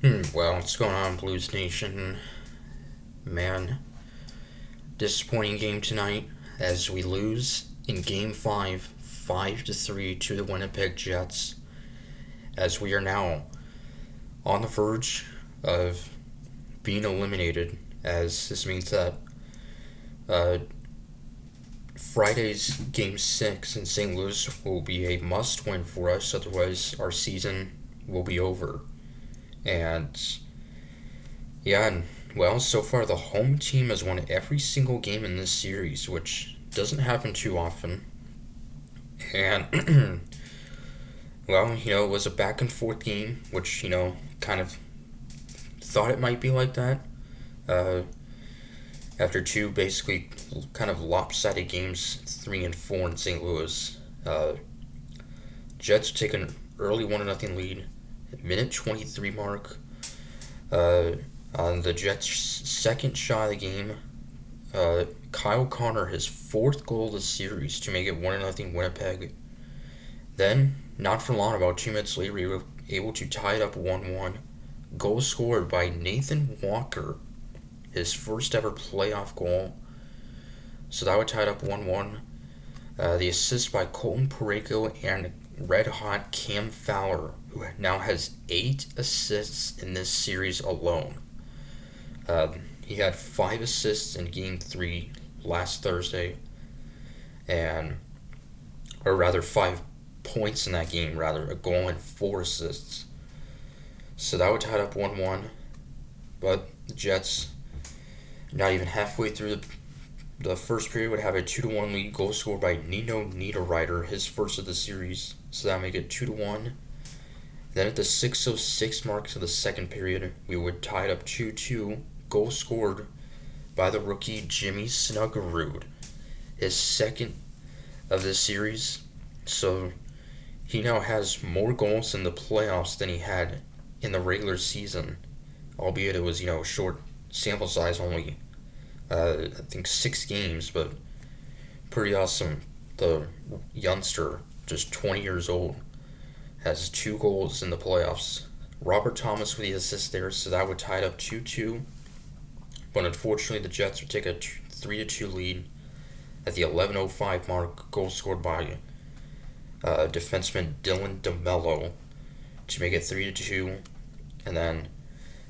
Well, what's going on, Blues Nation? Man, disappointing game tonight as we lose in Game 5, 5-3 to the Winnipeg Jets, as we are now on the verge of being eliminated, as this means that uh, Friday's Game 6 in St. Louis will be a must win for us, otherwise, our season will be over. And yeah, and well, so far the home team has won every single game in this series, which doesn't happen too often. And well, it was a back and forth game, which kind of thought it might be like that. Uh, After two basically kind of lopsided games, 3 and 4 in St. Louis, uh, Jets take an early 1-0 lead at minute 23 mark. Uh, on the Jets' second shot of the game, Kyle Connor his fourth goal of the series to make it 1-0 Winnipeg. Then, not for long, about 2 minutes later, we were able to tie it up 1-1. Goal scored by Nathan Walker, his first ever playoff goal. So that would tie it up 1-1. The assist by Colton Parayko and red hot Cam Fowler, who now has 8 assists in this series alone. He had 5 assists in Game 3 last Thursday, and or rather 5 points in that game, rather a goal and 4 assists. So that would tie it up 1-1. But the Jets, not even halfway through the first period, would have a 2-1 lead. Goal scored by Nino Niederreiter, his first of the series. So that would make it 2-1. Then at the 6:06 mark of the second period, we would tie it up 2-2. Goal scored by the rookie Jimmy Snuggerud, his second of this series. So he now has more goals in the playoffs than he had in the regular season, albeit it was short sample size, only I think 6 games, but pretty awesome. The youngster, just 20 years old, has 2 goals in the playoffs. Robert Thomas with the assist there, so that would tie it up 2-2. But unfortunately, the Jets would take a 3-2 lead at the 11:05 mark. Goal scored by defenseman Dylan DeMello to make it 3-2, and then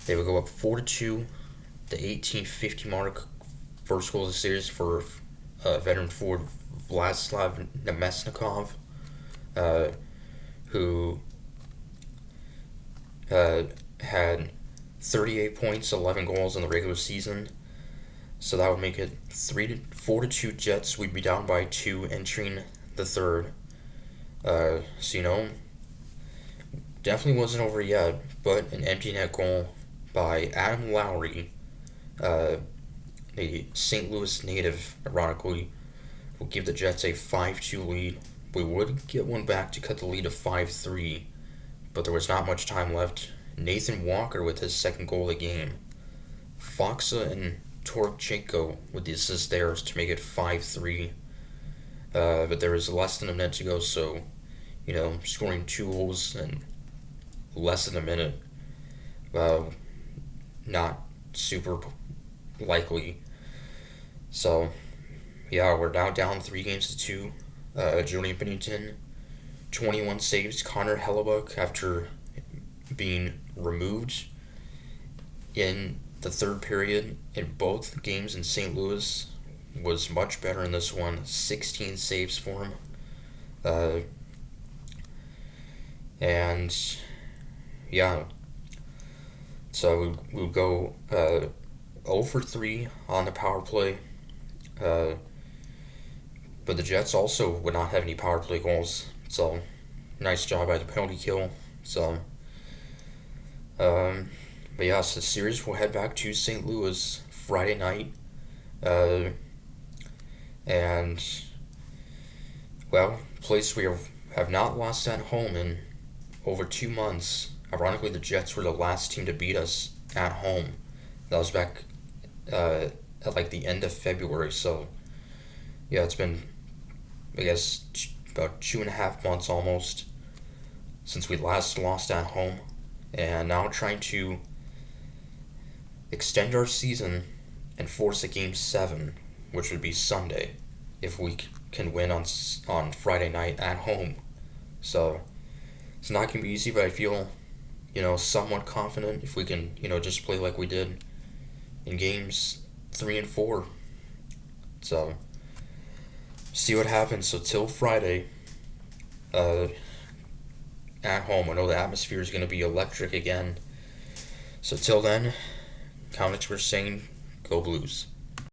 they would go up 4-2. The 18:50 mark, first goal of the series for veteran forward Vladislav Nemesnikov, who had 38 points, 11 goals in the regular season. So that would make it 4-2 Jets. We'd be down by 2 entering the third. So definitely wasn't over yet, but an empty net goal by Adam Lowry, a St. Louis native, ironically, will give the Jets a 5-2 lead. We would get one back to cut the lead to 5-3, but there was not much time left. Nathan Walker with his second goal of the game. Foxa and Torchenko with the assist there to make it 5-3. But there was less than a minute to go, so, scoring 2 goals in less than a minute, not super likely. So, yeah, we're now down 3 games to 2. Jordan Binnington, 21 saves. Connor Hellebuyck, after being removed in the third period in both games in St. Louis, was much better in this one. 16 saves for him. And yeah, so we would go 0 for 3 on the power play. But the Jets also would not have any power play goals. So nice job by the penalty kill. So, but yeah, so the series will head back to St. Louis Friday night. And, well, place we have not lost at home in over 2 months. Ironically, the Jets were the last team to beat us at home. That was back at like the end of February. So, yeah, it's been, I guess, about 2.5 months almost since we last lost at home. and now trying to extend our season and force a game 7, which would be Sunday, if we can win on Friday night at home. So it's not going to be easy, but I feel, somewhat confident if we can, just play like we did in games 3 and 4. So see what happens. So till Friday, uh, at home, I know the atmosphere is going to be electric again. So till then, Comics were saying, go Blues.